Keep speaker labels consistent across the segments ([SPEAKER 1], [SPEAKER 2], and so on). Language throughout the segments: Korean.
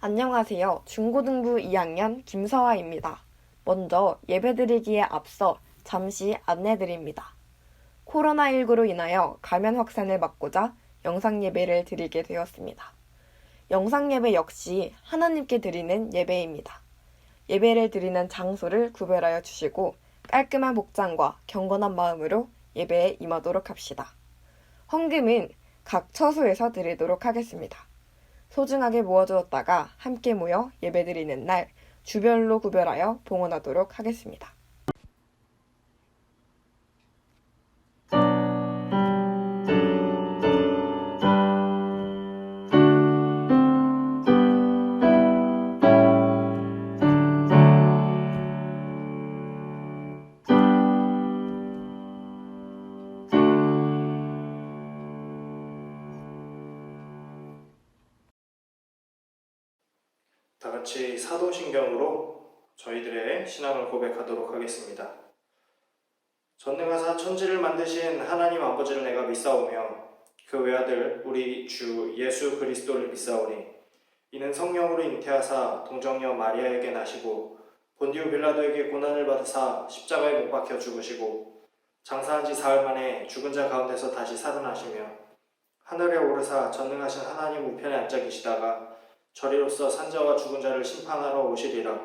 [SPEAKER 1] 안녕하세요. 중고등부 2학년 김서아입니다. 먼저 예배드리기에 앞서 잠시 안내드립니다. 코로나19로 인하여 감염 확산을 막고자 영상예배를 드리게 되었습니다. 영상예배 역시 하나님께 드리는 예배입니다. 예배를 드리는 장소를 구별하여 주시고 깔끔한 복장과 경건한 마음으로 예배에 임하도록 합시다. 헌금은 각 처소에서 드리도록 하겠습니다. 소중하게 모아두었다가 함께 모여 예배드리는 날 주별로 구별하여 봉헌하도록 하겠습니다.
[SPEAKER 2] 다 같이 사도신경으로 저희들의 신앙을 고백하도록 하겠습니다. 전능하사 천지를 만드신 하나님 아버지를 내가 믿사오며 그 외아들 우리 주 예수 그리스도를 믿사오니 이는 성령으로 잉태하사 동정녀 마리아에게 나시고 본디오 빌라도에게 고난을 받으사 십자가에 못 박혀 죽으시고 장사한 지 사흘 만에 죽은 자 가운데서 다시 살아나시며 하늘에 오르사 전능하신 하나님 우편에 앉아 계시다가 저리로서 산자와 죽은 자를 심판하러 오시리라.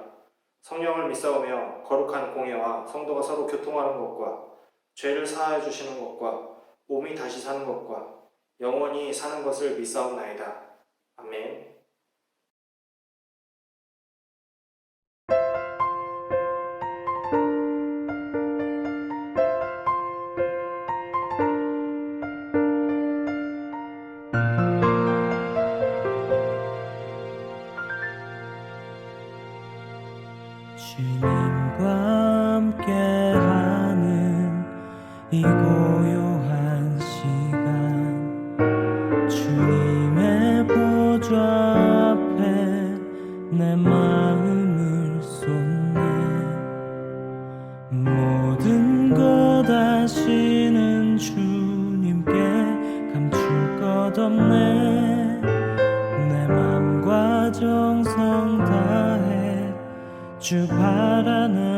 [SPEAKER 2] 성령을 믿사오며 거룩한 공예와 성도가 서로 교통하는 것과 죄를 사하여 주시는 것과 몸이 다시 사는 것과 영원히 사는 것을 믿사옵나이다. 아멘.
[SPEAKER 3] 주님과 함께하는 이 고요한 시간, 주님의 보좌 앞에 내 마음을 쏟네. 모든 것 아시는 주님께 감출 것 없네. 내 맘과 정성 다해 주 바라나이다.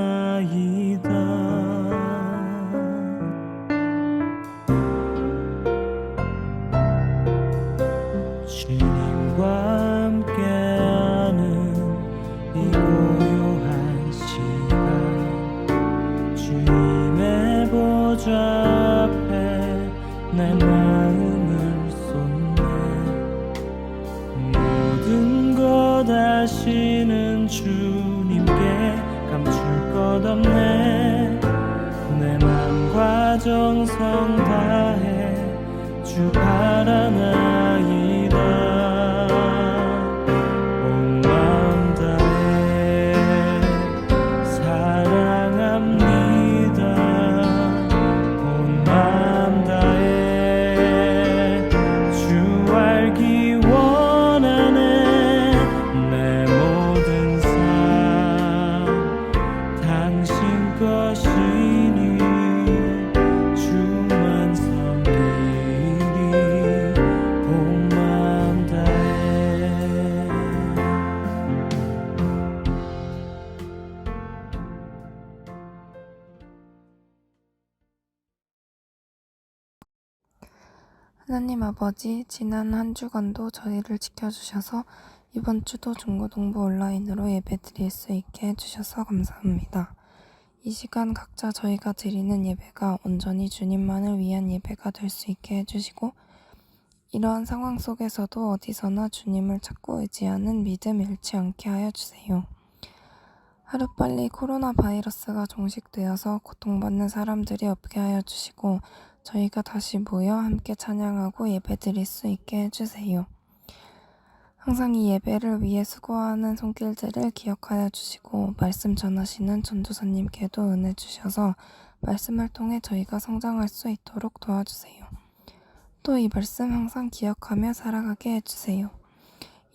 [SPEAKER 3] 주님과 함께하는 이 고요한 시간, 주님의 보좌 앞에 내 마음을 쏟네. 모든 것 아시는 주님께 감출 것 없네. 내 맘과 정성 다해 주 바라나이다. 온 마음 다해 사랑합니다. 온 마음 다해 주 알기 원하네. 내 모든 삶 당신 것이니 주만 섬기리. 온 마음 다해.
[SPEAKER 4] 하나님 아버지, 지난 한 주간도 저희를 지켜주셔서 이번 주도 중고등부 온라인으로 예배드릴 수 있게 해주셔서 감사합니다. 이 시간 각자 저희가 드리는 예배가 온전히 주님만을 위한 예배가 될 수 있게 해주시고, 이러한 상황 속에서도 어디서나 주님을 찾고 의지하는 믿음 잃지 않게 하여 주세요. 하루빨리 코로나 바이러스가 종식되어서 고통받는 사람들이 없게 하여 주시고, 저희가 다시 모여 함께 찬양하고 예배드릴 수 있게 해주세요. 항상 이 예배를 위해 수고하는 손길들을 기억하여 주시고, 말씀 전하시는 전도사님께도 은혜 주셔서 말씀을 통해 저희가 성장할 수 있도록 도와주세요. 또 이 말씀 항상 기억하며 살아가게 해주세요.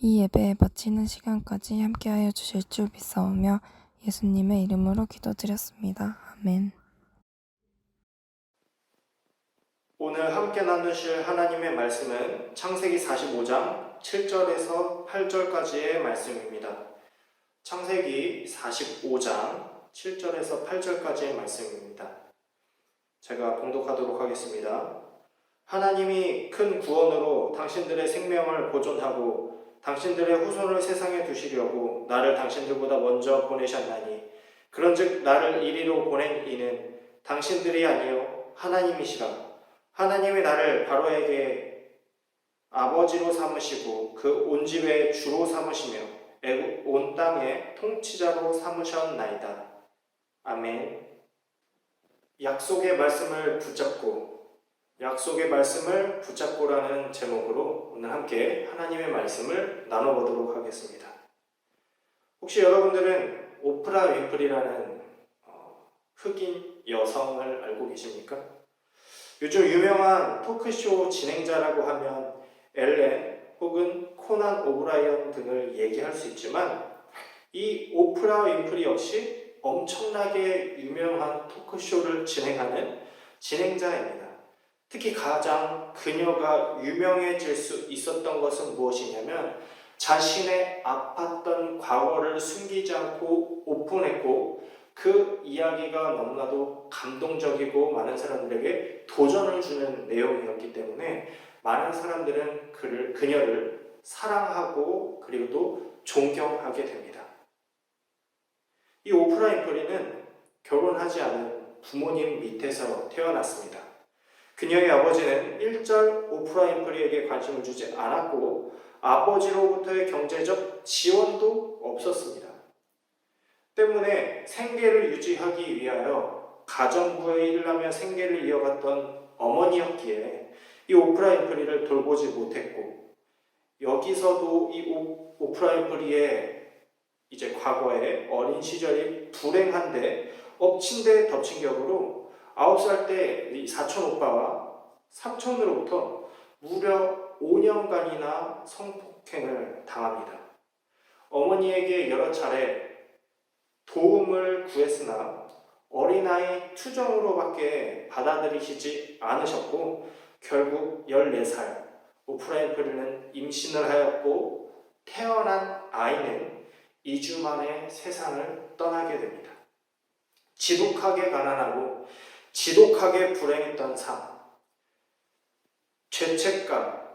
[SPEAKER 4] 이 예배에 마치는 시간까지 함께하여 주실 줄 믿사오며 예수님의 이름으로 기도드렸습니다. 아멘.
[SPEAKER 2] 오늘 함께 나누실 하나님의 말씀은 창세기 45장 7절에서 8절까지의 말씀입니다. 창세기 45장 7절에서 8절까지의 말씀입니다. 제가 봉독하도록 하겠습니다. 하나님이 큰 구원으로 당신들의 생명을 보존하고 당신들의 후손을 세상에 두시려고 나를 당신들보다 먼저 보내셨나니 그런즉 나를 이리로 보낸 이는 당신들이 아니요 하나님이시라. 하나님이 나를 바로에게 아버지로 삼으시고 그 온 집의 주로 삼으시며 애굽 온 땅의 통치자로 삼으셨나이다. 아멘. 약속의 말씀을 붙잡고라는 제목으로 오늘 함께 하나님의 말씀을 나눠보도록 하겠습니다. 혹시 여러분들은 오프라 윈프리라는 흑인 여성을 알고 계십니까? 요즘 유명한 토크쇼 진행자라고 하면 엘렌 혹은 코난 오브라이언 등을 얘기할 수 있지만 이 오프라 윈프리 역시 엄청나게 유명한 토크쇼를 진행하는 진행자입니다. 특히 가장 그녀가 유명해질 수 있었던 것은 무엇이냐면 자신의 아팠던 과거를 숨기지 않고 오픈했고 그 이야기가 너무나도 감동적이고 많은 사람들에게 도전을 주는 내용이었기 때문에 많은 사람들은 그녀를 사랑하고 그리고 또 존경하게 됩니다. 이 오프라 윈프리는 결혼하지 않은 부모님 밑에서 태어났습니다. 그녀의 아버지는 일절 오프라 윈프리에게 관심을 주지 않았고 아버지로부터의 경제적 지원도 없었습니다. 때문에 생계를 유지하기 위하여 가정부에 일을 하며 생계를 이어갔던 어머니였기에 이 오프라 윈프리를 돌보지 못했고 여기서도 이 오프라 윈프리의 이제 과거에 어린 시절이 불행한데 엎친 데 덮친 격으로 9살 때 이 사촌 오빠와 삼촌으로부터 무려 5년간이나 성폭행을 당합니다. 어머니에게 여러 차례 도움을 구했으나 어린아이 투정으로밖에 받아들이시지 않으셨고 결국 14살 오프라 윈프리는 임신을 하였고 태어난 아이는 2주 만에 세상을 떠나게 됩니다. 지독하게 가난하고 지독하게 불행했던 삶, 죄책감,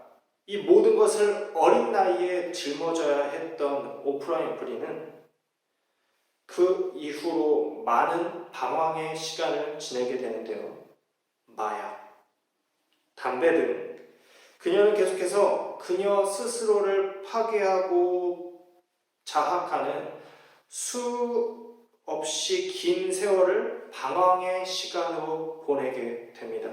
[SPEAKER 2] 이 모든 것을 어린 나이에 짊어져야 했던 오프라 윈프리는 그 이후로 많은 방황의 시간을 지내게 되는데요. 마약, 담배 등 그녀는 계속해서 그녀 스스로를 파괴하고 자학하는 수없이 긴 세월을 방황의 시간으로 보내게 됩니다.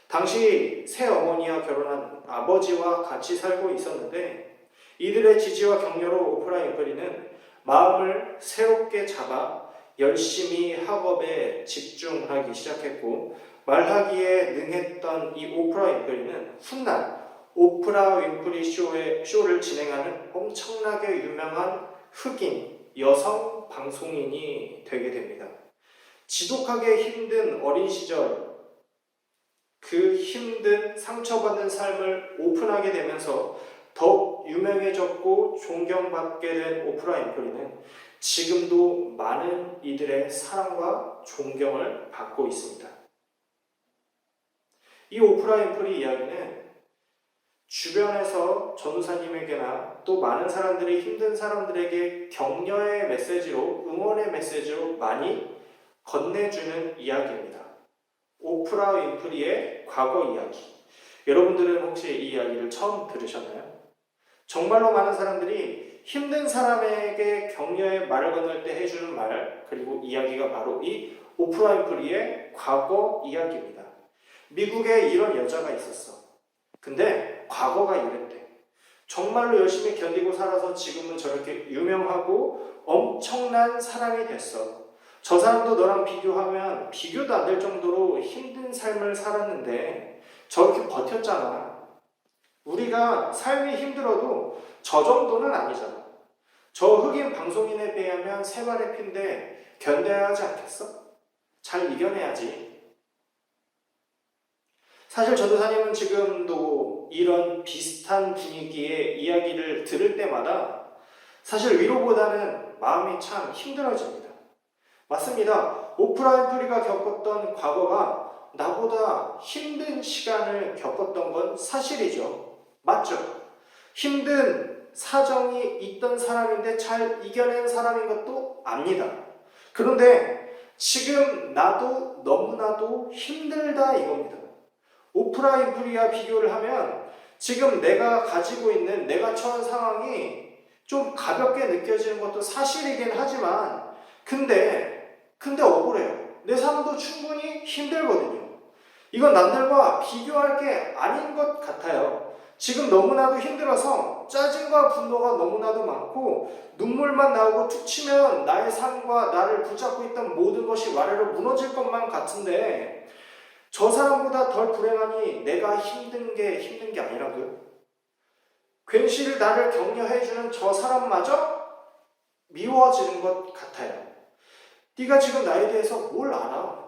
[SPEAKER 2] 당시 새어머니와 결혼한 아버지와 같이 살고 있었는데 이들의 지지와 격려로 오프라 윈프리는 마음을 새롭게 잡아 열심히 학업에 집중하기 시작했고 말하기에 능했던 이 오프라 윈프리는 훗날 오프라 윈프리 쇼를 진행하는 엄청나게 유명한 흑인 여성 방송인이 되게 됩니다. 지독하게 힘든 어린 시절 그 힘든 상처받는 삶을 오픈하게 되면서 더욱 유명해졌고 존경받게 된 오프라 윈프리는 지금도 많은 이들의 사랑과 존경을 받고 있습니다. 이 오프라 윈프리 이야기는 주변에서 전도사님에게나 또 많은 사람들이 힘든 사람들에게 격려의 메시지로 응원의 메시지로 많이 건네주는 이야기입니다. 오프라 윈프리의 과거 이야기. 여러분들은 혹시 이 이야기를 처음 들으셨나요? 정말로 많은 사람들이 힘든 사람에게 격려의 말을 건넬 때 해주는 말, 그리고 이야기가 바로 이 오프라 윈프리의 과거 이야기입니다. 미국에 이런 여자가 있었어. 근데 과거가 이랬대. 정말로 열심히 견디고 살아서 지금은 저렇게 유명하고 엄청난 사람이 됐어. 저 사람도 너랑 비교하면 비교도 안 될 정도로 힘든 삶을 살았는데 저렇게 버텼잖아. 우리가 삶이 힘들어도 저 정도는 아니잖아. 저 흑인 방송인에 비하면 세 발의 피인데 견뎌야 하지 않겠어? 잘 이겨내야지. 사실 전도사님은 지금도 이런 비슷한 분위기의 이야기를 들을 때마다 사실 위로보다는 마음이 참 힘들어집니다. 맞습니다. 오프라 윈프리가 겪었던 과거가 나보다 힘든 시간을 겪었던 건 사실이죠. 맞죠? 힘든 사정이 있던 사람인데 잘 이겨낸 사람인 것도 압니다. 그런데 지금 나도 너무나도 힘들다 이겁니다. 오프라 윈프리와 비교를 하면 지금 내가 가지고 있는 내가 처한 상황이 좀 가볍게 느껴지는 것도 사실이긴 하지만 근데 억울해요. 내 삶도 충분히 힘들거든요. 이건 남들과 비교할 게 아닌 것 같아요. 지금 너무나도 힘들어서 짜증과 분노가 너무나도 많고 눈물만 나오고 툭 치면 나의 삶과 나를 붙잡고 있던 모든 것이 와르르 무너질 것만 같은데 저 사람보다 덜 불행하니 내가 힘든 게 아니라고요? 괜시리 나를 격려해주는 저 사람마저 미워지는 것 같아요. 네가 지금 나에 대해서 뭘 알아?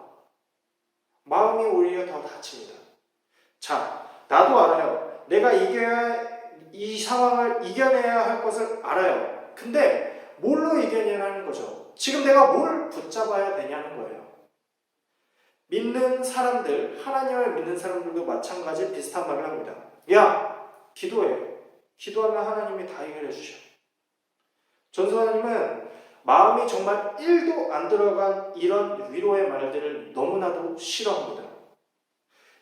[SPEAKER 2] 마음이 오히려 더 다칩니다. 자, 나도 알아요. 내가 이 상황을 이겨내야 할 것을 알아요. 근데 뭘로 이겨내라는 거죠? 지금 내가 뭘 붙잡아야 되냐는 거예요. 믿는 사람들, 하나님을 믿는 사람들도 마찬가지 비슷한 말을 합니다. 야, 기도해. 기도하면 하나님이 다 해결해 주셔. 전도사님은 마음이 정말 1도 안 들어간 이런 위로의 말들을 너무나도 싫어합니다.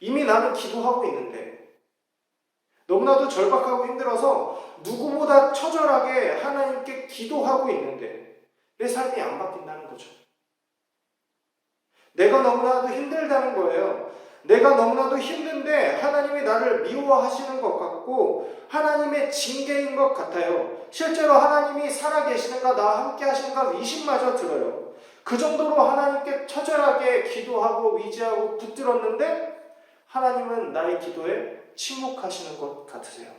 [SPEAKER 2] 이미 나는 기도하고 있는데 너무나도 절박하고 힘들어서 누구보다 처절하게 하나님께 기도하고 있는데 내 삶이 안 바뀐다는 거죠. 내가 너무나도 힘들다는 거예요. 내가 너무나도 힘든데 하나님이 나를 미워하시는 것 같고 하나님의 징계인 것 같아요. 실제로 하나님이 살아계시는가 나와 함께 하시는가 의심마저 들어요. 그 정도로 하나님께 처절하게 기도하고 의지하고 붙들었는데 하나님은 나의 기도에 침묵하시는 것 같으세요.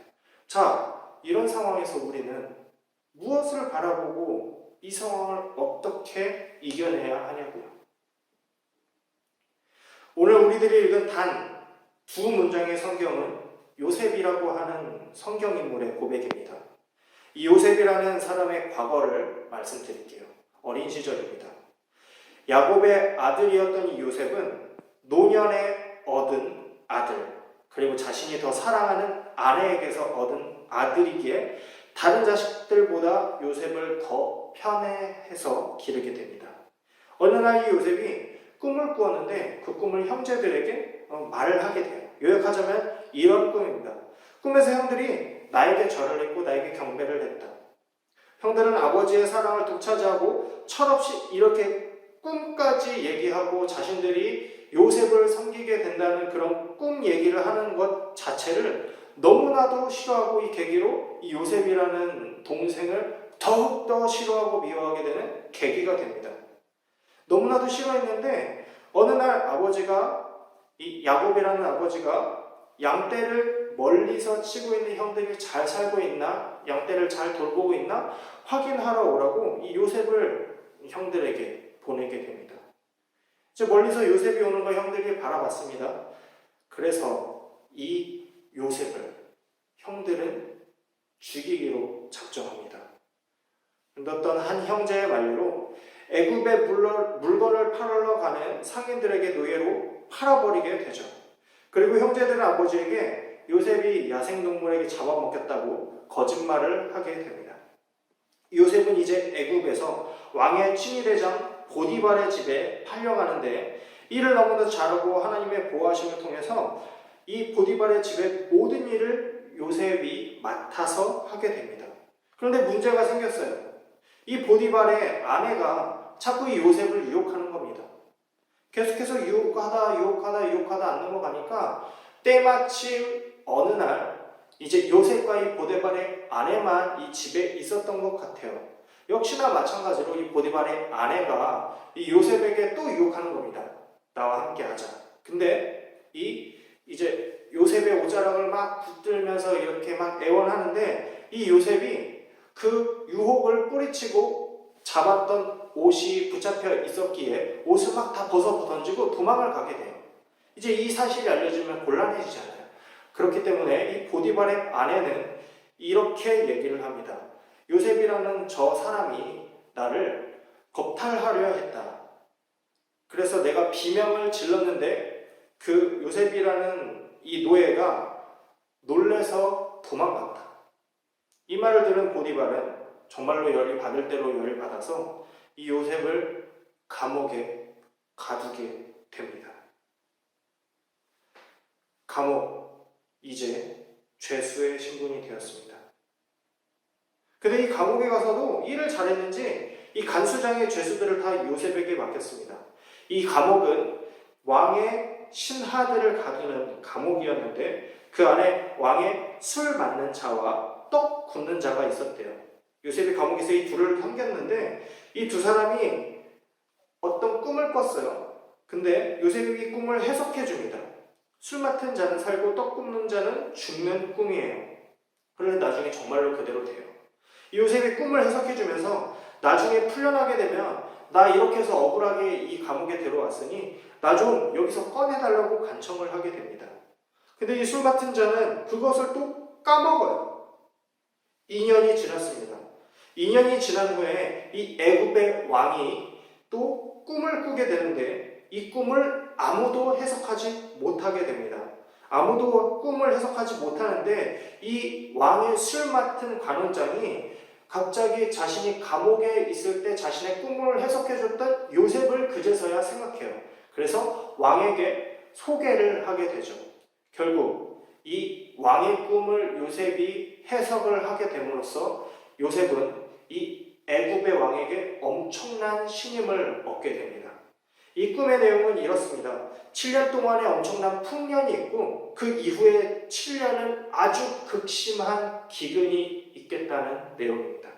[SPEAKER 2] 자, 이런 상황에서 우리는 무엇을 바라보고 이 상황을 어떻게 이겨내야 하냐고요. 오늘 우리들이 읽은 단 두 문장의 성경은 요셉이라고 하는 성경인물의 고백입니다. 이 요셉이라는 사람의 과거를 말씀드릴게요. 어린 시절입니다. 야곱의 아들이었던 이 요셉은 노년에 얻은 아들, 그리고 자신이 더 사랑하는 아내에게서 얻은 아들이기에 다른 자식들보다 요셉을 더 편애해서 기르게 됩니다. 어느 날 이 요셉이 꿈을 꾸었는데 그 꿈을 형제들에게 말을 하게 돼요. 요약하자면 이런 꿈입니다. 꿈에서 형들이 나에게 절을 했고 나에게 경배를 했다. 형들은 아버지의 사랑을 독차지하고 철없이 이렇게 꿈까지 얘기하고 자신들이 요셉을 섬기게 된다는 그런 꿈 얘기를 하는 것 자체를 너무나도 싫어하고 이 계기로 이 요셉이라는 동생을 더욱더 싫어하고 미워하게 되는 계기가 됩니다. 너무나도 싫어했는데 어느 날 아버지가 이 야곱이라는 아버지가 양떼를 멀리서 치고 있는 형들이 잘 살고 있나, 양떼를 잘 돌보고 있나 확인하러 오라고 이 요셉을 형들에게 보내게 됩니다. 이제 멀리서 요셉이 오는 걸 형들이 바라봤습니다. 그래서 이 요셉을 형들은 죽이기로 작정합니다. 어떤 한 형제의 만류로 애굽에 물건을 팔러 가는 상인들에게 노예로 팔아버리게 되죠. 그리고 형제들은 아버지에게 요셉이 야생동물에게 잡아먹혔다고 거짓말을 하게 됩니다. 요셉은 이제 애굽에서 왕의 친위대장 보디발의 집에 팔려가는데 이를 너무나 잘하고 하나님의 보호하심을 통해서 이 보디발의 집의 모든 일을 요셉이 맡아서 하게 됩니다. 그런데 문제가 생겼어요. 이 보디발의 아내가 자꾸 이 요셉을 유혹하는 겁니다. 계속해서 유혹하다 안 넘어가니까 때마침 어느 날 이제 요셉과 이 보디발의 아내만 이 집에 있었던 것 같아요. 역시나 마찬가지로 이 보디발의 아내가 이 요셉에게 또 유혹하는 겁니다. 나와 함께 하자. 근데 이제 요셉의 오자락을 막 붙들면서 이렇게 막 애원하는데 이 요셉이 그 유혹을 뿌리치고 잡았던 옷이 붙잡혀 있었기에 옷을 막 다 벗어 던지고 도망을 가게 돼요. 이제 이 사실이 알려지면 곤란해지잖아요. 그렇기 때문에 이 보디발의 아내는 이렇게 얘기를 합니다. 요셉이라는 저 사람이 나를 겁탈하려 했다. 그래서 내가 비명을 질렀는데 그 요셉이라는 이 노예가 놀래서 도망갔다. 이 말을 들은 보디발은 정말로 열이 받을 대로 열이 받아서 이 요셉을 감옥에 가두게 됩니다. 감옥, 이제 죄수의 신분이 되었습니다. 근데 이 감옥에 가서도 일을 잘했는지 이 간수장의 죄수들을 다 요셉에게 맡겼습니다. 이 감옥은 왕의 신하들을 가두는 감옥이었는데 그 안에 왕의 술 맞는 자와 떡 굽는 자가 있었대요. 요셉이 감옥에서 이 둘을 섬겼는데 이 두 사람이 어떤 꿈을 꿨어요. 근데 요셉이 이 꿈을 해석해 줍니다. 술 맡은 자는 살고 떡 굽는 자는 죽는 꿈이에요. 그런데 나중에 정말로 그대로 돼요. 이 요셉이 꿈을 해석해 주면서 나중에 풀려나게 되면 나 이렇게 해서 억울하게 이 감옥에 들어왔으니 나 좀 여기서 꺼내달라고 간청을 하게 됩니다. 근데 이 술 맡은 자는 그것을 또 까먹어요. 2년이 지났습니다. 2년이 지난 후에 이 애굽의 왕이 또 꿈을 꾸게 되는데 이 꿈을 아무도 해석하지 못하게 됩니다. 아무도 꿈을 해석하지 못하는데 이 왕의 술 맡은 관원장이 갑자기 자신이 감옥에 있을 때 자신의 꿈을 해석해줬던 요셉을 그제서야 생각해요. 그래서 왕에게 소개를 하게 되죠. 결국 이 왕의 꿈을 요셉이 해석을 하게 됨으로써 요셉은 이 애굽의 왕에게 엄청난 신임을 얻게 됩니다. 이 꿈의 내용은 이렇습니다. 7년 동안의 엄청난 풍년이 있고 그 이후에 7년은 아주 극심한 기근이 있겠다는 내용입니다.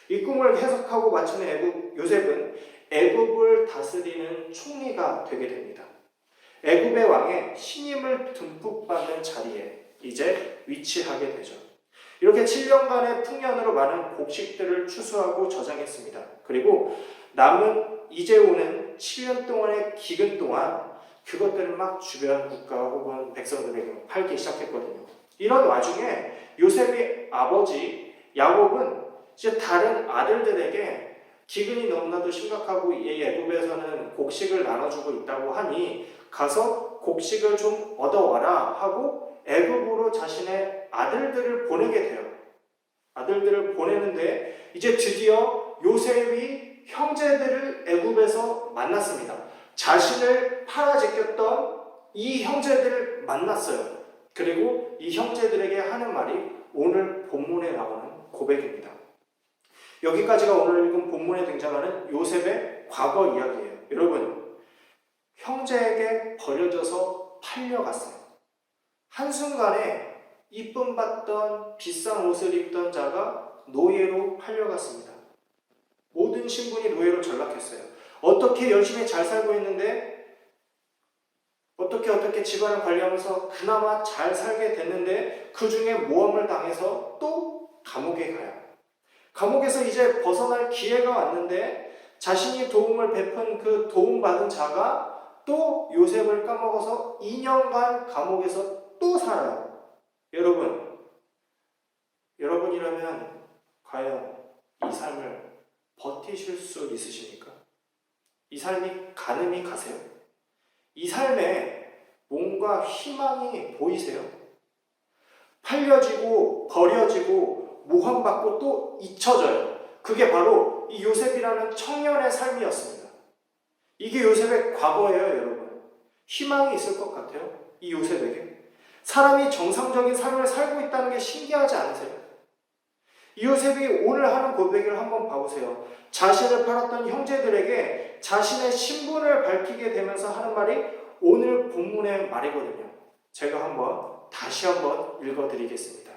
[SPEAKER 2] 이 꿈을 해석하고 맞추는 요셉은 애굽을 다스리는 총리가 되게 됩니다. 애굽의 왕의 신임을 듬뿍 받는 자리에 이제 위치하게 되죠. 이렇게 7년간의 풍년으로 많은 곡식들을 추수하고 저장했습니다. 그리고 남은 이제 오는 7년 동안의 기근 동안 그것들을 막 주변 국가 혹은 백성들에게 팔기 시작했거든요. 이런 와중에 요셉의 아버지 야곱은 이제 다른 아들들에게 기근이 너무나도 심각하고 이 애굽에서는 곡식을 나눠주고 있다고 하니 가서 곡식을 좀 얻어와라 하고 애굽으로 자신의 아들들을 보내게 돼요. 아들들을 보내는데 이제 드디어 요셉이 형제들을 애굽에서 만났습니다. 자신을 팔아제꼈던 이 형제들을 만났어요. 그리고 이 형제들에게 하는 말이 오늘 본문에 나오는 고백입니다. 여기까지가 오늘 읽은 본문에 등장하는 요셉의 과거 이야기예요. 여러분, 형제에게 버려져서 팔려갔어요. 한순간에 이쁨 받던 비싼 옷을 입던 자가 노예로 팔려갔습니다. 모든 신분이 노예로 전락했어요. 어떻게 열심히 잘 살고 있는데 어떻게 집안을 관리하면서 그나마 잘 살게 됐는데 그 중에 모함을 당해서 또 감옥에 가요. 감옥에서 이제 벗어날 기회가 왔는데 자신이 도움을 베푼 그 도움받은 자가 또 요셉을 까먹어서 2년간 감옥에서 또 살아요. 여러분이라면 과연 이 삶을 버티실 수 있으십니까? 이 삶이 가늠이 가세요? 이 삶에 뭔가 희망이 보이세요? 팔려지고 버려지고 모함받고 또 잊혀져요. 그게 바로 이 요셉이라는 청년의 삶이었습니다. 이게 요셉의 과거예요, 여러분. 희망이 있을 것 같아요, 이 요셉에게. 사람이 정상적인 삶을 살고 있다는 게 신기하지 않으세요? 이 요셉이 오늘 하는 고백을 한번 봐보세요. 자신을 팔았던 형제들에게 자신의 신분을 밝히게 되면서 하는 말이 오늘 본문의 말이거든요. 제가 다시 한번 읽어드리겠습니다.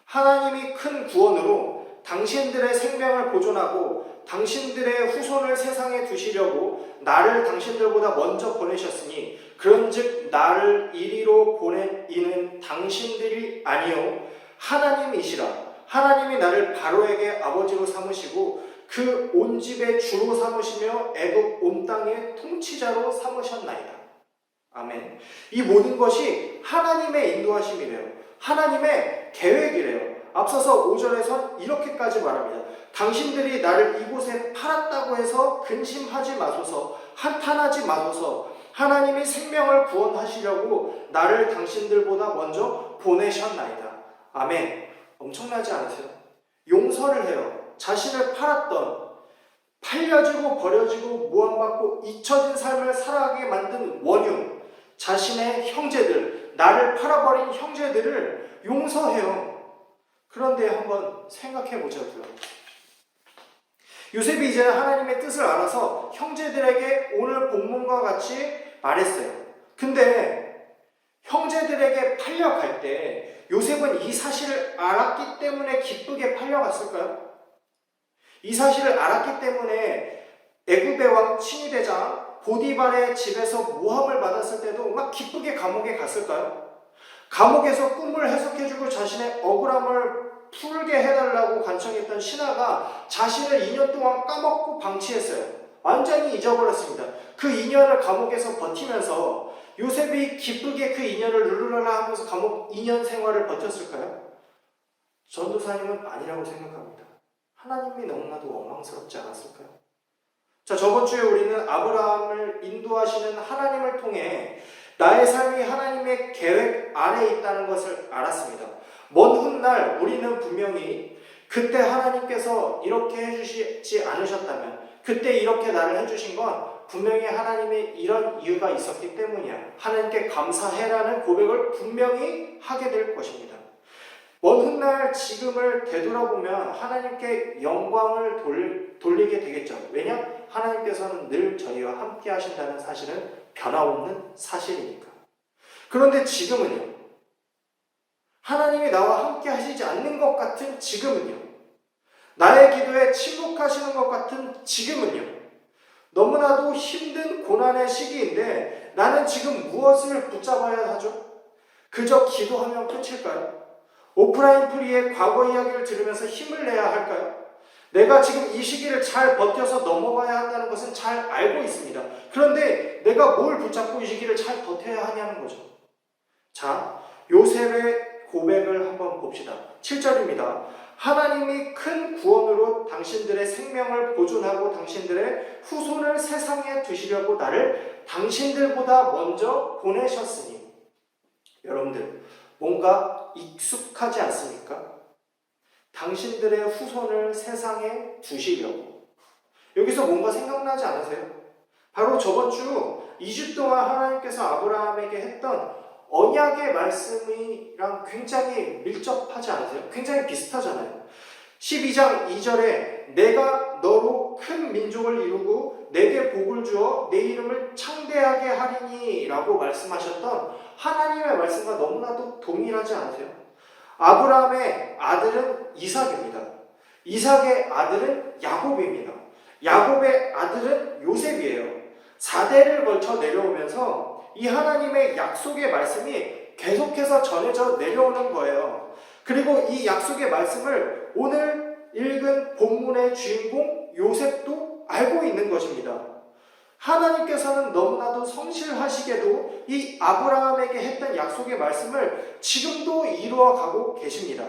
[SPEAKER 2] 하나님이 큰 구원으로 당신들의 생명을 보존하고 당신들의 후손을 세상에 두시려고 나를 당신들보다 먼저 보내셨으니 그런즉 나를 이리로 보낸 이는 당신들이 아니요 하나님이시라. 하나님이 나를 바로에게 아버지로 삼으시고 그 온 집의 주로 삼으시며 애굽 온 땅의 통치자로 삼으셨나이다. 아멘. 이 모든 것이 하나님의 인도하심이래요. 하나님의 계획이래요. 앞서서 5절에선 이렇게까지 말합니다. 당신들이 나를 이곳에 팔았다고 해서 근심하지 마소서, 한탄하지 마소서. 하나님이 생명을 구원하시려고 나를 당신들보다 먼저 보내셨나이다. 아멘. 엄청나지 않으세요? 용서를 해요. 자신을 팔려지고 버려지고 모함받고 잊혀진 삶을 살아가게 만든 원흉, 자신의 형제들, 나를 팔아버린 형제들을 용서해요. 그런데 한번 생각해 보자고요. 요셉이 이제는 하나님의 뜻을 알아서 형제들에게 오늘 본문과 같이 말했어요. 근데 형제들에게 팔려갈 때 요셉은 이 사실을 알았기 때문에 기쁘게 팔려갔을까요? 이 사실을 알았기 때문에 애굽의 왕 친위대장 보디발의 집에서 모함을 받았을 때도 막 기쁘게 감옥에 갔을까요? 감옥에서 꿈을 해석해주고 자신의 억울함을 풀게 해달라고 간청했던 신하가 자신을 2년 동안 까먹고 방치했어요. 완전히 잊어버렸습니다. 그 2년을 감옥에서 버티면서 요셉이 기쁘게 그 2년을 룰루랄라 하면서 감옥 2년 생활을 버텼을까요? 전도사님은 아니라고 생각합니다. 하나님이 너무나도 원망스럽지 않았을까요? 자, 저번 주에 우리는 아브라함을 인도하시는 하나님을 통해 나의 삶이 하나님의 계획 아래에 있다는 것을 알았습니다. 먼 훗날 우리는 분명히 그때 하나님께서 이렇게 해주시지 않으셨다면, 그때 이렇게 나를 해주신 건 분명히 하나님의 이런 이유가 있었기 때문이야. 하나님께 감사해라는 고백을 분명히 하게 될 것입니다. 먼 훗날 지금을 되돌아보면 하나님께 영광을 돌리게 되겠죠. 왜냐? 하나님께서는 늘 저희와 함께 하신다는 사실은 변함없는 사실이니까. 그런데 지금은요, 하나님이 나와 함께 하시지 않는 것 같은 지금은요, 나의 기도에 침묵하시는 것 같은 지금은요, 너무나도 힘든 고난의 시기인데 나는 지금 무엇을 붙잡아야 하죠? 그저 기도하면 끝일까요? 오프라인 프리의 과거 이야기를 들으면서 힘을 내야 할까요? 내가 지금 이 시기를 잘 버텨서 넘어가야 한다는 것은 잘 알고 있습니다. 그런데 내가 뭘 붙잡고 이 시기를 잘 버텨야 하냐는 거죠. 자, 요셉의 고백을 한번 봅시다. 7절입니다. 하나님이 큰 구원으로 당신들의 생명을 보존하고 당신들의 후손을 세상에 두시려고 나를 당신들보다 먼저 보내셨으니. 여러분들, 뭔가 익숙하지 않습니까? 당신들의 후손을 세상에 두시려고. 여기서 뭔가 생각나지 않으세요? 바로 저번 주 2주 동안 하나님께서 아브라함에게 했던 언약의 말씀이랑 굉장히 밀접하지 않으세요? 굉장히 비슷하잖아요. 12장 2절에 내가 너로 큰 민족을 이루고 내게 복을 주어 내 이름을 창대하게 하리니 라고 말씀하셨던 하나님의 말씀과 너무나도 동일하지 않으세요? 아브라함의 아들은 이삭입니다. 이삭의 아들은 야곱입니다. 야곱의 아들은 요셉이에요. 4대를 걸쳐 내려오면서 이 하나님의 약속의 말씀이 계속해서 전해져 내려오는 거예요. 그리고 이 약속의 말씀을 오늘 읽은 본문의 주인공 요셉도 알고 있는 것입니다. 하나님께서는 너무나도 성실하시게도 이 아브라함에게 했던 약속의 말씀을 지금도 이루어가고 계십니다.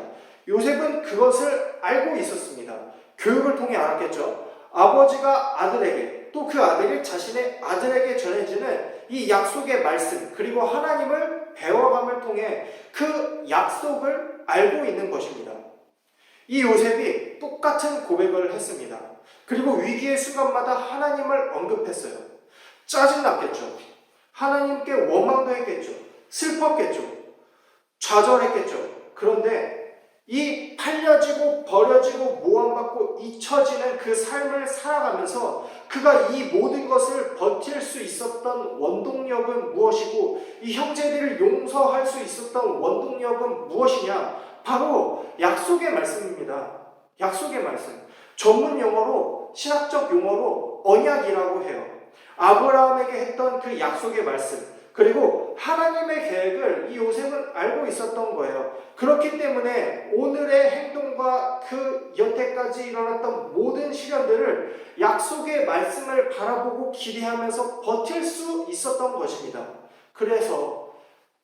[SPEAKER 2] 요셉은 그것을 알고 있었습니다. 교육을 통해 알았겠죠. 아버지가 아들에게, 또 그 아들이 자신의 아들에게 전해지는 이 약속의 말씀, 그리고 하나님을 배워감을 통해 그 약속을 알고 있는 것입니다. 이 요셉이 똑같은 고백을 했습니다. 그리고 위기의 순간마다 하나님을 언급했어요. 짜증났겠죠. 하나님께 원망도 했겠죠. 슬펐겠죠. 좌절했겠죠. 그런데 이 팔려지고 버려지고 모함받고 잊혀지는 그 삶을 살아가면서 그가 이 모든 것을 버틸 수 있었던 원동력은 무엇이고 이 형제들을 용서할 수 있었던 원동력은 무엇이냐? 바로 약속의 말씀입니다. 약속의 말씀. 전문 용어로, 신학적 용어로 언약이라고 해요. 아브라함에게 했던 그 약속의 말씀, 그리고 하나님의 계획을 이 요셉은 알고 있었던 거예요. 그렇기 때문에 오늘의 행동과 그 여태까지 일어났던 모든 시련들을 약속의 말씀을 바라보고 기대하면서 버틸 수 있었던 것입니다. 그래서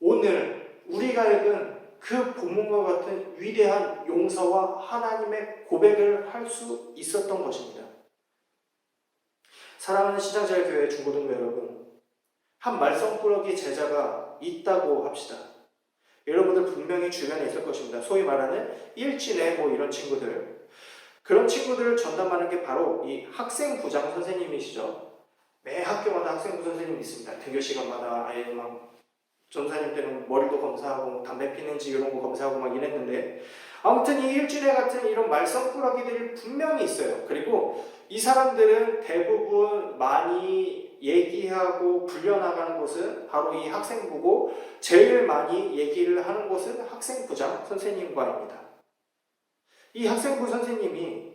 [SPEAKER 2] 오늘 우리가 읽은 그 본문과 같은 위대한 용서와 하나님의 고백을 할 수 있었던 것입니다. 사랑하는 신장자교회 중고등부 여러분, 한 말썽꾸러기 제자가 있다고 합시다. 여러분들 분명히 주변에 있을 것입니다. 소위 말하는 일진의 이런 친구들, 그런 친구들을 전담하는 게 바로 이 학생부장 선생님이시죠. 매 학교마다 학생부 선생님이 있습니다. 등교 시간마다 아예 전사님 때는 머리도 검사하고 담배 피는지 이런 거 검사하고 이랬는데, 아무튼 이 일진회 같은 이런 말썽꾸러기들이 분명히 있어요. 그리고 이 사람들은 대부분 많이 얘기하고 불려나가는 곳은 바로 이 학생부고, 제일 많이 얘기를 하는 곳은 학생부장 선생님과입니다. 이 학생부 선생님이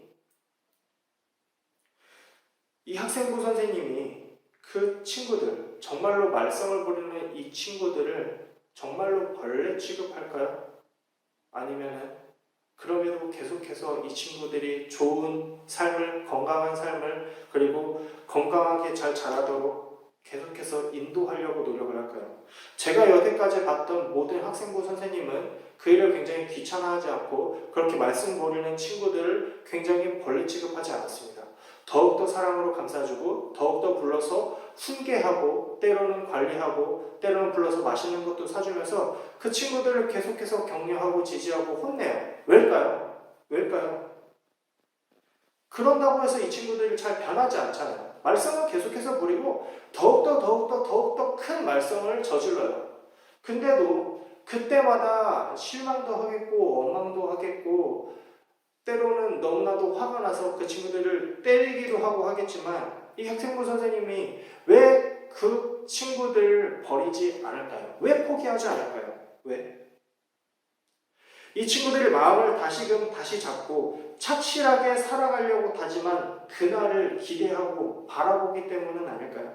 [SPEAKER 2] 그 친구들, 정말로 말썽을 부리는 이 친구들을 정말로 벌레 취급할까요? 아니면은 그럼에도 계속해서 이 친구들이 좋은 삶을, 건강한 삶을, 그리고 건강하게 잘 자라도록 계속해서 인도하려고 노력을 할까요? 제가 여태까지 봤던 모든 학생부 선생님은 그 일을 굉장히 귀찮아하지 않고 그렇게 말씀 버리는 친구들을 굉장히 벌레 취급하지 않았습니다. 더욱더 사랑으로 감싸주고, 더욱더 불러서 훈계하고, 때로는 관리하고, 때로는 불러서 맛있는 것도 사주면서 그 친구들을 계속해서 격려하고 지지하고 혼내요. 왜일까요? 그런다고 해서 이 친구들이 잘 변하지 않잖아요. 말썽을 계속해서 부리고 더욱더 큰 말썽을 저질러요. 근데도 그때마다 실망도 하겠고 원망도 하겠고, 때로는 너무나도 화가 나서 그 친구들을 때리기도 하고 하겠지만, 이 학생부 선생님이 왜 그 친구들을 버리지 않을까요? 왜 포기하지 않을까요? 왜? 이 친구들의 마음을 다시 잡고 착실하게 살아가려고 다짐한 그날을 기대하고 바라보기 때문은 아닐까요?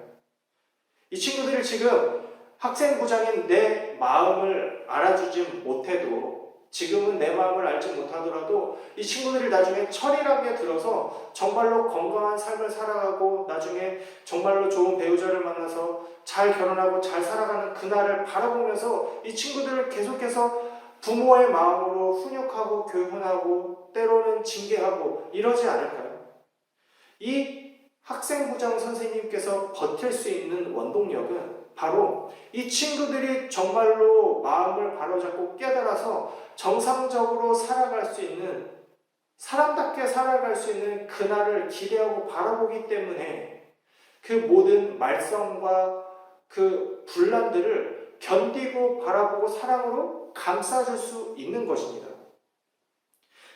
[SPEAKER 2] 이 친구들이 지금 학생부장인 내 마음을 알아주지 못해도, 지금은 내 마음을 알지 못하더라도 이 친구들이 나중에 철이라게 들어서 정말로 건강한 삶을 살아가고 나중에 정말로 좋은 배우자를 만나서 잘 결혼하고 잘 살아가는 그날을 바라보면서 이 친구들을 계속해서 부모의 마음으로 훈육하고 교훈하고 때로는 징계하고 이러지 않을까요? 이 학생부장 선생님께서 버틸 수 있는 원동력은 바로 이 친구들이 정말로 마음을 바로잡고 깨달아서 정상적으로 살아갈 수 있는, 사람답게 살아갈 수 있는 그날을 기대하고 바라보기 때문에 그 모든 말썽과 그 분란들을 견디고 바라보고 사랑으로 감싸줄 수 있는 것입니다.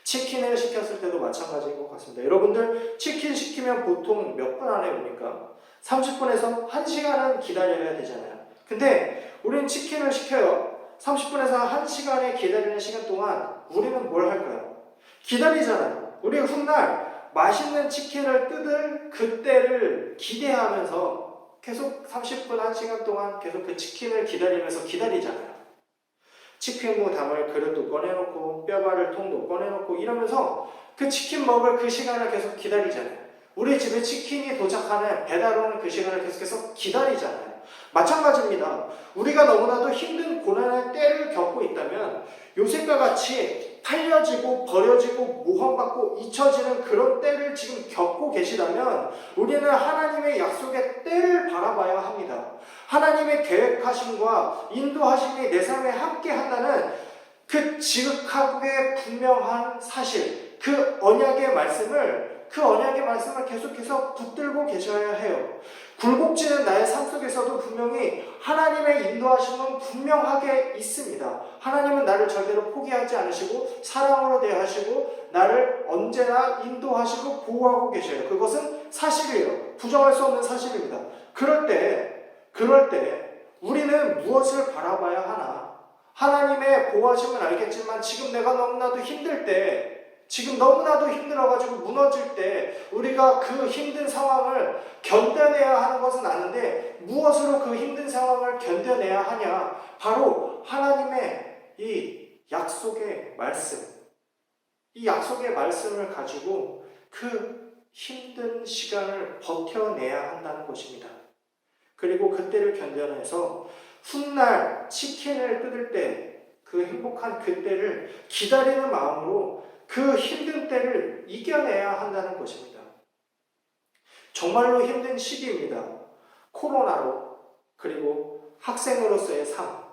[SPEAKER 2] 치킨을 시켰을 때도 마찬가지인 것 같습니다. 여러분들 치킨 시키면 보통 몇 분 안에 옵니까? 30분에서 1시간은 기다려야 되잖아요. 근데 우리는 치킨을 시켜요. 30분에서 1시간에 기다리는 시간 동안 우리는 뭘 할까요? 기다리잖아요. 우리 훗날 맛있는 치킨을 뜯을 그때를 기대하면서 계속 30분, 1시간 동안 계속 그 치킨을 기다리면서 기다리잖아요. 치킨무 담을 그릇도 꺼내놓고 뼈바를 통도 꺼내놓고 이러면서 그 치킨 먹을 그 시간을 계속 기다리잖아요. 우리 집에 치킨이 도착하는, 배달 오는 그 시간을 계속해서 기다리잖아요. 마찬가지입니다. 우리가 너무나도 힘든 고난의 때를 겪고 있다면, 요셉과 같이 팔려지고 버려지고 모함받고 잊혀지는 그런 때를 지금 겪고 계시다면 우리는 하나님의 약속의 때를 바라봐야 합니다. 하나님의 계획하심과 인도하심이 내 삶에 함께 한다는 그 지극하게 분명한 사실, 그 언약의 말씀을 계속해서 붙들고 계셔야 해요. 굴곡지는 나의 삶 속에서도 분명히 하나님의 인도하심은 분명하게 있습니다. 하나님은 나를 절대로 포기하지 않으시고 사랑으로 대하시고 나를 언제나 인도하시고 보호하고 계셔요. 그것은 사실이에요. 부정할 수 없는 사실입니다. 그럴 때 우리는 무엇을 바라봐야 하나? 하나님의 보호하심은 알겠지만 지금 내가 너무나도 힘들 때, 지금 너무나도 힘들어가지고 무너질 때 우리가 그 힘든 상황을 견뎌내야 하는 것은 아는데, 무엇으로 그 힘든 상황을 견뎌내야 하냐? 바로 하나님의 이 약속의 말씀, 이 약속의 말씀을 가지고 그 힘든 시간을 버텨내야 한다는 것입니다. 그리고 그때를 견뎌내서 훗날 치킨을 뜯을 때 그 행복한 그때를 기다리는 마음으로 그 힘든 때를 이겨내야 한다는 것입니다. 정말로 힘든 시기입니다. 코로나로, 그리고 학생으로서의 삶,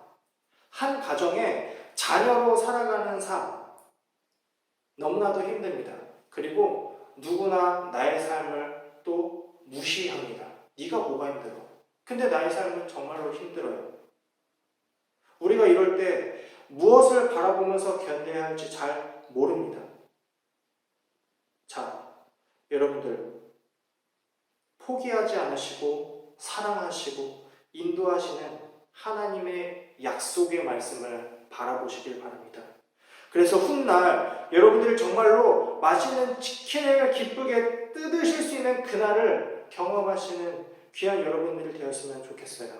[SPEAKER 2] 한 가정에 자녀로 살아가는 삶, 너무나도 힘듭니다. 그리고 누구나 나의 삶을 또 무시합니다. 네가 뭐가 힘들어? 근데 나의 삶은 정말로 힘들어요. 우리가 이럴 때 무엇을 바라보면서 견뎌야 할지 잘 모릅니다. 자, 여러분들 포기하지 않으시고 사랑하시고 인도하시는 하나님의 약속의 말씀을 바라보시길 바랍니다. 그래서 훗날 여러분들이 정말로 맛있는 치킨을 기쁘게 뜯으실 수 있는 그날을 경험하시는 귀한 여러분들이 되었으면 좋겠어요.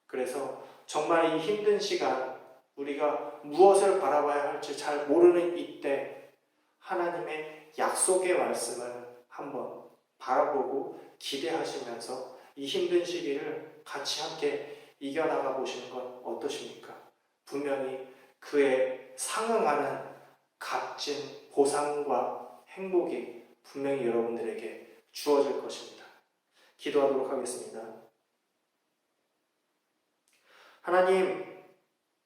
[SPEAKER 2] 그래서 정말 이 힘든 시간, 우리가 무엇을 바라봐야 할지 잘 모르는 이때 하나님의 약속의 말씀을 한번 바라보고 기대하시면서 이 힘든 시기를 같이 함께 이겨나가 보시는 건 어떠십니까? 분명히 그에 상응하는 값진 보상과 행복이 분명히 여러분들에게 주어질 것입니다. 기도하도록 하겠습니다.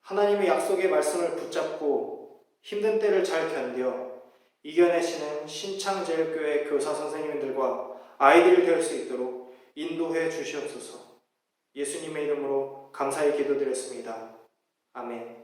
[SPEAKER 2] 하나님의 약속의 말씀을 붙잡고 힘든 때를 잘 견뎌 이겨내시는 신창제일교회 교사 선생님들과 아이들이 될 수 있도록 인도해 주시옵소서. 예수님의 이름으로 감사히 기도드렸습니다. 아멘.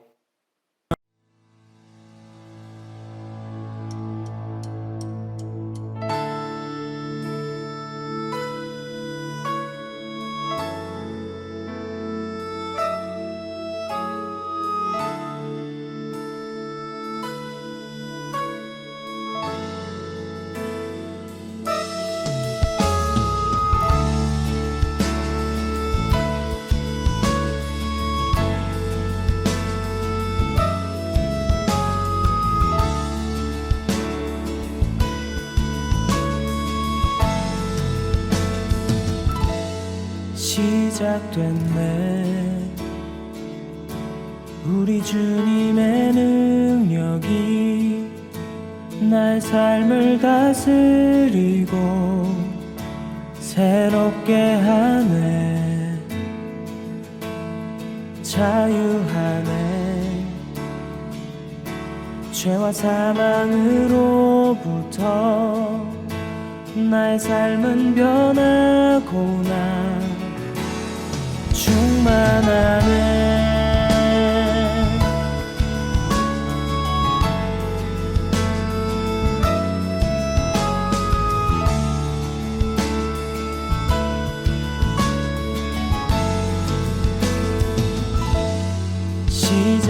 [SPEAKER 3] 시작됐네. 우리 주님의 능력이 나의 삶을 다스리고 새롭게 하네. 자유하네. 죄와 사망으로부터 나의 삶은 변하고나 충만하네.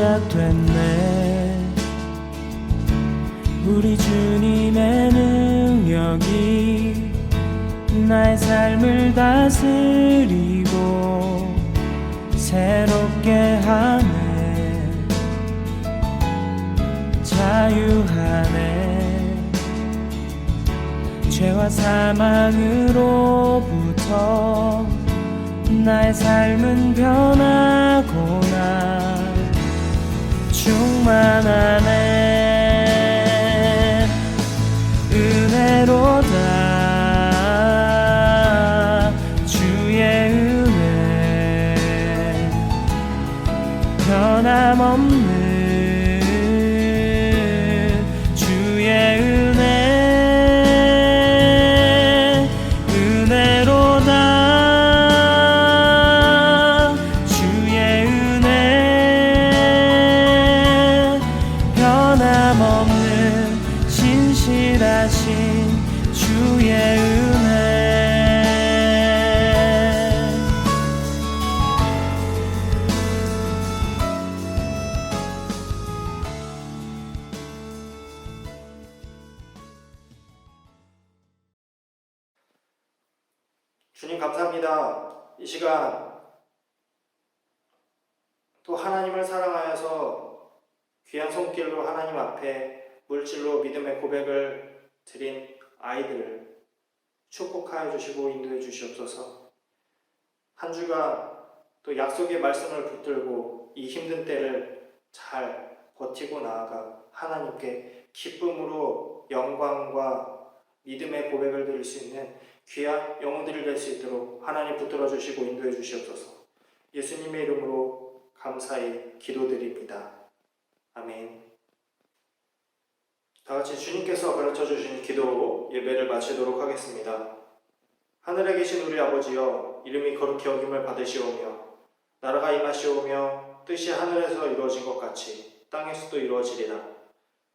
[SPEAKER 3] 시작됐네. 우리 주님의 능력이 나의 삶을 다스리고 새롭게 하네. 자유하네. 죄와 사망으로부터 나의 삶은 변하고나 충만하네. 은혜로다 주의 은혜. 변함없는 주의 은혜. 은혜로다 주의 은혜. 변함없는 신실하신 주의 은혜.
[SPEAKER 2] 주님 감사합니다. 이 시간 또 하나님을 사랑하여서 귀한 손길로 하나님 앞에 물질로 믿음의 고백을 드린 아이들을 축복하여 주시고 인도해 주시옵소서. 한 주간 또 약속의 말씀을 붙들고 이 힘든 때를 잘 버티고 나아가 하나님께 기쁨으로 영광과 믿음의 고백을 드릴 수 있는 귀한 영혼들이 될 수 있도록 하나님 붙들어 주시고 인도해 주시옵소서. 예수님의 이름으로 감사히 기도드립니다. 아멘. 다 같이 주님께서 가르쳐 주신 기도로 예배를 마치도록 하겠습니다. 하늘에 계신 우리 아버지여, 이름이 거룩히 여김을 받으시오며 나라가 임하시오며 뜻이 하늘에서 이루어진 것 같이 땅에서도 이루어지리라.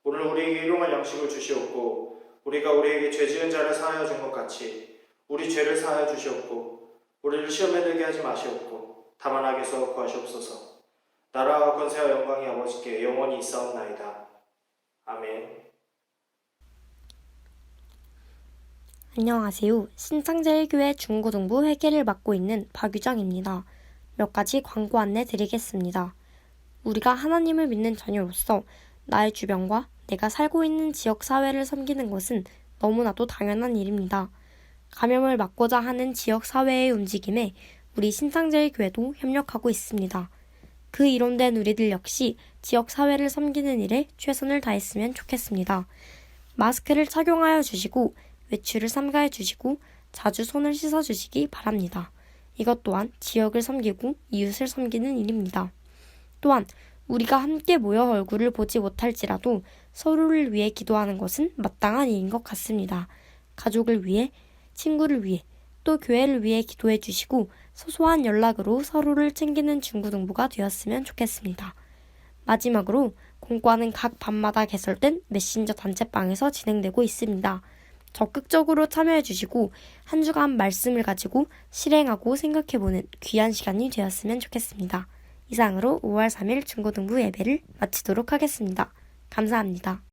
[SPEAKER 2] 오늘 우리에게 일용할 양식을 주시옵고 우리가 우리에게 죄 지은 자를 사하여 준 것 같이 우리 죄를 사하여 주시옵고 우리를 시험에 들게 하지 마시옵고 다만 악에서 구하시옵소서. 나라와 권세와 영광이 아버지께 영원히 있사옵나이다. 아멘.
[SPEAKER 5] 안녕하세요. 신창제일교회 중고등부 회계를 맡고 있는 박유정입니다. 몇 가지 광고 안내 드리겠습니다. 우리가 하나님을 믿는 자녀로서 나의 주변과 내가 살고 있는 지역 사회를 섬기는 것은 너무나도 당연한 일입니다. 감염을 막고자 하는 지역 사회의 움직임에 우리 신창제일교회도 협력하고 있습니다. 그 이론된 우리들 역시 지역 사회를 섬기는 일에 최선을 다했으면 좋겠습니다. 마스크를 착용하여 주시고 외출을 삼가해 주시고 자주 손을 씻어 주시기 바랍니다. 이것 또한 지역을 섬기고 이웃을 섬기는 일입니다. 또한 우리가 함께 모여 얼굴을 보지 못할지라도 서로를 위해 기도하는 것은 마땅한 일인 것 같습니다. 가족을 위해, 친구를 위해, 또 교회를 위해 기도해 주시고 소소한 연락으로 서로를 챙기는 중고등부가 되었으면 좋겠습니다. 마지막으로 공과는 각 밤마다 개설된 메신저 단체방에서 진행되고 있습니다. 적극적으로 참여해 주시고 한 주간 말씀을 가지고 실행하고 생각해보는 귀한 시간이 되었으면 좋겠습니다. 이상으로 5월 3일 중고등부 예배를 마치도록 하겠습니다. 감사합니다.